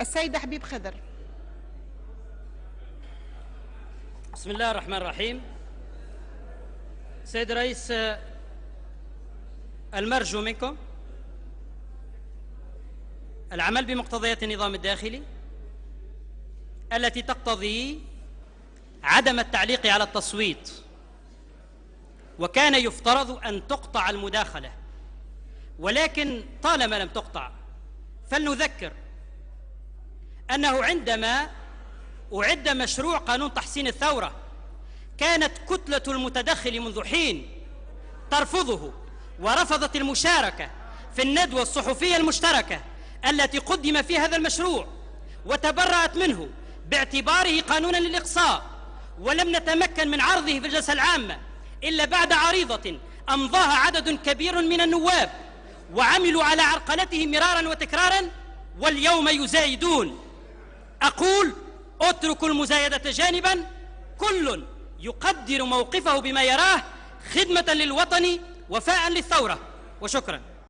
السيدة حبيب خضر. بسم الله الرحمن الرحيم. سيد الرئيس، المرجو منكم العمل بمقتضيات النظام الداخلي التي تقتضي عدم التعليق على التصويت، وكان يفترض أن تقطع المداخلة، ولكن طالما لم تقطع فلنذكر أنه عندما أعد مشروع قانون تحسين الثورة كانت كتلة المتدخل منذ حين ترفضه، ورفضت المشاركة في الندوة الصحفية المشتركة التي قدم في هذا المشروع، وتبرأت منه باعتباره قانونا للإقصاء، ولم نتمكن من عرضه في الجلسة العامة إلا بعد عريضة أمضاها عدد كبير من النواب، وعملوا على عرقلته مرارا وتكرارا، واليوم يزايدون. أقول اتركوا المزايدة جانبا، كل يقدر موقفه بما يراه خدمة للوطن وفاء للثورة، وشكرا.